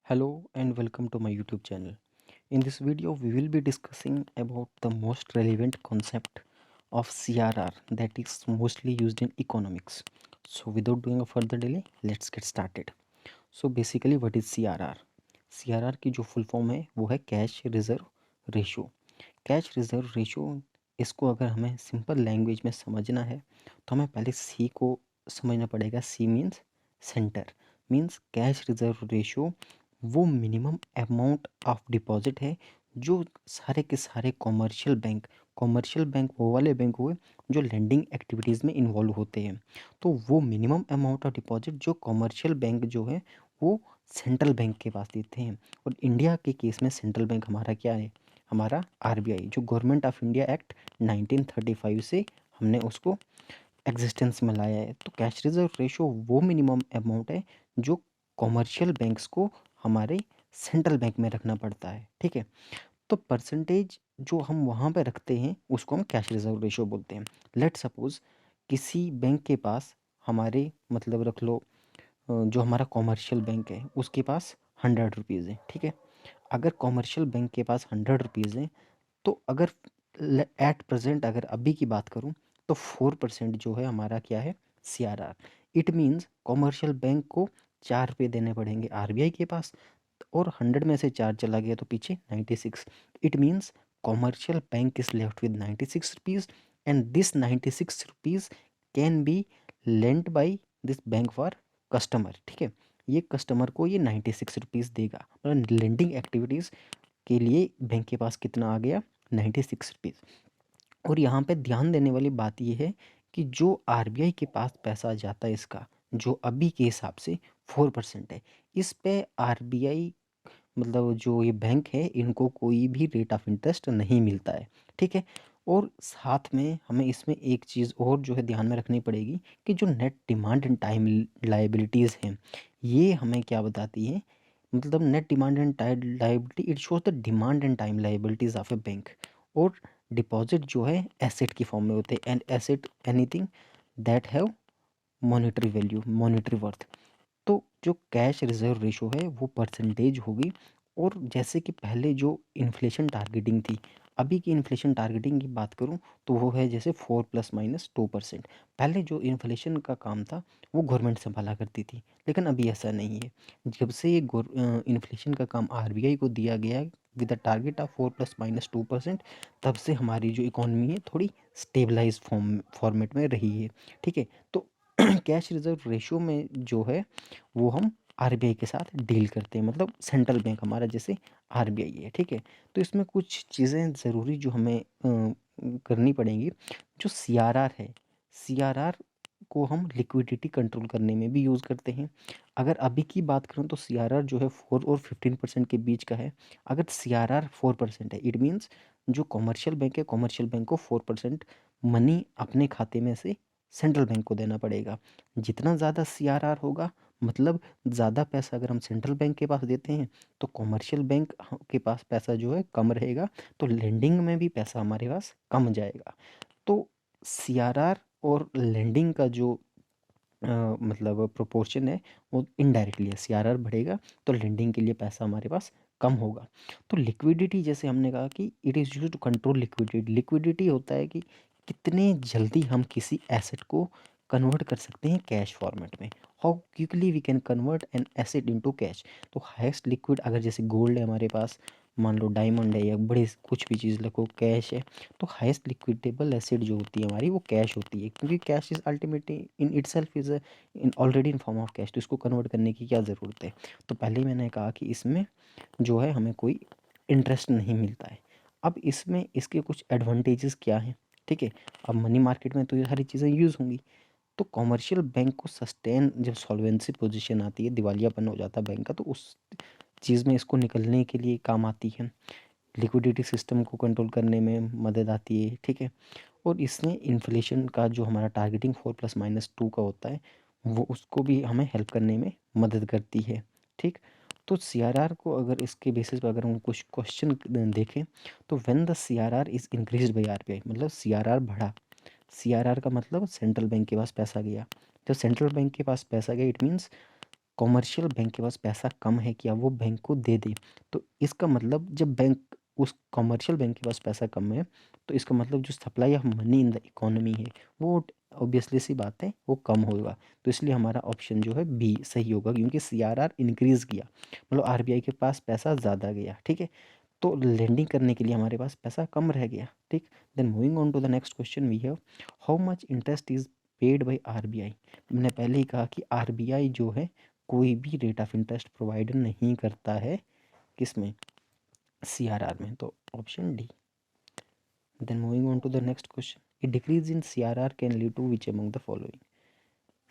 Hello and welcome to my YouTube channel. In this video, we will be discussing about the most relevant concept of CRR that is mostly used in economics. So without doing a further delay, let's get started. So basically what is CRR? CRR की जो full form है वो है cash reserve ratio. Cash reserve ratio इसको अगर हमें simple language में समझना है तो हमें पहले सी को समझना पड़ेगा। C means centre, means cash reserve ratio वो मिनिमम अमाउंट ऑफ डिपॉजिट है जो सारे के सारे कॉमर्शियल बैंक वो वाले बैंक हुए जो लेंडिंग एक्टिविटीज़ में इन्वॉल्व होते हैं। तो वो मिनिमम अमाउंट ऑफ डिपॉजिट जो कॉमर्शियल बैंक जो है वो सेंट्रल बैंक के पास देते हैं। और इंडिया के केस में सेंट्रल बैंक हमारा क्या है? हमारा आरबीआई, जो गवर्नमेंट ऑफ इंडिया एक्ट 1935 से हमने उसको एग्जिस्टेंस में लाया है। तो कैश रिजर्व रेशो वो मिनिमम अमाउंट है जो कॉमर्शियल बैंक्स को हमारे सेंट्रल बैंक में रखना पड़ता है। ठीक है, तो परसेंटेज जो हम वहाँ पे रखते हैं उसको हम कैश रिजर्व रेशो बोलते हैं। लेट सपोज किसी बैंक के पास हमारे मतलब रख लो जो हमारा कॉमर्शियल बैंक है उसके पास 100 रुपीज़ है। ठीक है, अगर कॉमर्शियल बैंक के पास 100 रुपीज़ है तो अगर एट प्रेजेंट अगर अभी की बात करूं तो 4% जो है हमारा क्या है? CRR। It means commercial bank को 4 रुपये देने पड़ेंगे आरबीआई के पास, और 100 में से 4 चला गया तो पीछे 96। It means commercial bank is left with 96 rupees and this 96 rupees can be lent by this bank for customer. ठीक है, ये कस्टमर को ये 96 रुपीज़ देगा। मतलब लेंडिंग एक्टिविटीज़ के लिए बैंक के पास कितना आ गया? 96 रुपीज़। और यहाँ पे ध्यान देने वाली बात ये है कि जो आरबीआई के पास पैसा जाता है इसका जो अभी के हिसाब से 4% है, इस पे आरबीआई मतलब जो ये बैंक है इनको कोई भी रेट ऑफ इंटरेस्ट नहीं मिलता है। ठीक है, और साथ में हमें इसमें एक चीज़ और जो है ध्यान में रखनी पड़ेगी कि जो net demand and time liabilities हैं ये हमें क्या बताती है? मतलब net demand and time liability it shows the demand and time liabilities of A bank. और डिपॉजिट जो है एसेट की फॉर्म में होते हैं and asset anything that have monetary value, monetary worth. तो जो कैश रिजर्व रेशो है वो परसेंटेज होगी। और जैसे कि पहले जो इन्फ्लेशन टारगेटिंग थी, अभी की इन्फ्लेशन टारगेटिंग की बात करूं तो वो है जैसे 4 ± 2%। पहले जो इन्फ्लेशन का काम था वो गवर्नमेंट संभाला करती थी, लेकिन अभी ऐसा नहीं है। जब से ये इन्फ्लेशन का काम आरबीआई को दिया गया विद द टारगेट ऑफ 4 ± 2%, तब से हमारी जो इकोनॉमी है थोड़ी स्टेबलाइज फॉर्मेट में रही है। ठीक है, तो कैश रिजर्व रेशो में जो है वो हम आरबीआई के साथ डील करते हैं, मतलब सेंट्रल बैंक हमारा जैसे आरबीआई है। ठीक है, तो इसमें कुछ चीज़ें ज़रूरी जो हमें करनी पड़ेंगी। जो सीआरआर है, सीआरआर को हम लिक्विडिटी कंट्रोल करने में भी यूज़ करते हैं। अगर अभी की बात करूँ तो सीआरआर जो है 4 और 15% के बीच का है। अगर सीआरआर 4% है इट मीन्स जो कॉमर्शियल बैंक है कॉमर्शियल बैंक को 4% मनी अपने खाते में से सेंट्रल बैंक को देना पड़ेगा। जितना ज़्यादा सीआरआर होगा मतलब ज़्यादा पैसा अगर हम सेंट्रल बैंक के पास देते हैं तो कॉमर्शियल बैंक के पास पैसा जो है कम रहेगा, तो लेंडिंग में भी पैसा हमारे पास कम जाएगा। तो सीआरआर और लेंडिंग का जो मतलब प्रोपोर्शन है वो इनडायरेक्टली है। सीआरआर बढ़ेगा तो लेंडिंग के लिए पैसा हमारे पास कम होगा। तो लिक्विडिटी जैसे हमने कहा कि it is use to control liquidity. Liquidity होता है कि कितने जल्दी हम किसी एसेट को कन्वर्ट कर सकते हैं कैश फॉर्मेट में। How quickly we can convert an asset into cash. तो हाईएस्ट लिक्विड अगर जैसे गोल्ड है हमारे पास, मान लो डायमंड है या बड़े कुछ भी चीज़ रखो, कैश है, तो हाईएस्ट लिक्विडेबल एसेट जो होती है हमारी वो कैश होती है, क्योंकि cash is ultimately in itself is in already in form of cash. तो इसको कन्वर्ट करने की क्या ज़रूरत है? तो पहले ही मैंने कहा कि इसमें जो है हमें कोई इंटरेस्ट नहीं मिलता है। अब इसमें इसके कुछ एडवांटेजेस क्या हैं? ठीक है, अब मनी मार्केट में तो ये सारी चीज़ें यूज़ होंगी। तो कॉमर्शियल बैंक को सस्टेन जब सॉल्वेंसी पोजीशन आती है, दिवालियापन हो जाता है बैंक का, तो उस चीज़ में इसको निकलने के लिए काम आती है। लिक्विडिटी सिस्टम को कंट्रोल करने में मदद आती है। ठीक है, और इसमें इन्फ्लेशन का जो हमारा टारगेटिंग 4 ± 2 का होता है वो उसको भी हमें हेल्प करने में मदद करती है। ठीक, तो सीआरआर को अगर इसके बेसिस पर अगर हम कुछ क्वेश्चन देखें तो when the CRR is increased by RBI, मतलब सीआरआर बढ़ा। सीआरआर का मतलब सेंट्रल बैंक के पास पैसा गया। जब सेंट्रल बैंक के पास पैसा गया इट मीन्स कॉमर्शियल बैंक के पास पैसा कम है क्या, वो बैंक को दे दे, तो इसका मतलब जब बैंक उस कॉमर्शियल बैंक के पास पैसा कम है तो इसका मतलब जो supply of money in the economy है वो ऑब्वियसली सी बात है वो कम होगा। तो इसलिए हमारा ऑप्शन जो है बी सही होगा, क्योंकि सीआरआर इंक्रीज़ किया, मतलब आरबीआई के पास पैसा ज़्यादा गया, ठीक है, तो लेंडिंग करने के लिए हमारे पास पैसा कम रह गया, ठीक। Then moving on to the next question we have, how much interest is paid by RBI. मैंने पहले ही कहा कि आरबीआई जो है कोई भी रेट ऑफ इंटरेस्ट प्रोवाइड नहीं करता है, किसमें, सीआरआर में, तो option D. Then moving on to the next question, a decrease in CRR can lead to which among the following.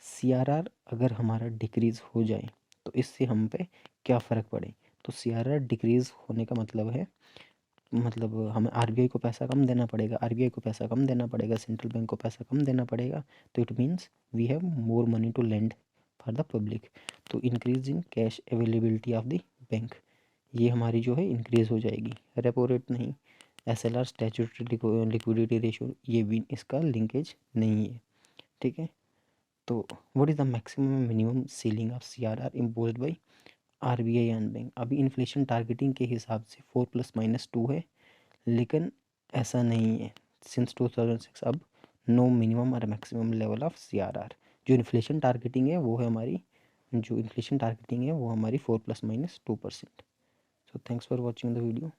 CRR अगर हमारा डिक्रीज हो जाए तो इससे हम पे क्या फ़र्क पड़े, तो सीआरआर डिक्रीज होने का मतलब है, मतलब हमें आरबीआई को पैसा कम देना पड़ेगा, आरबीआई को पैसा कम देना पड़ेगा, सेंट्रल बैंक को पैसा कम देना पड़ेगा, तो it means we have more money to lend for the public, तो increase in cash availability of the bank, ये हमारी जो है इंक्रीज हो जाएगी। रेपो रेट नहीं, एसएलआर स्टैट्यूटरी लिक्विडिटी रेशियो, ये भी इसका लिंकेज नहीं है, ठीक है। तो what is the maximum minimum ceiling of CRR imposed by RBI and bank. अभी इन्फ्लेशन टारगेटिंग के हिसाब से 4+-2 है, लेकिन ऐसा नहीं है, सिंस 2006 अब नो मिनिमम और मैक्सिमम लेवल ऑफ सीआरआर। जो इन्फ्लेशन टारगेटिंग है वो है हमारी, जो इन्फ्लेशन टारगेटिंग है वो हमारी 4+-2%। So thanks for watching the video.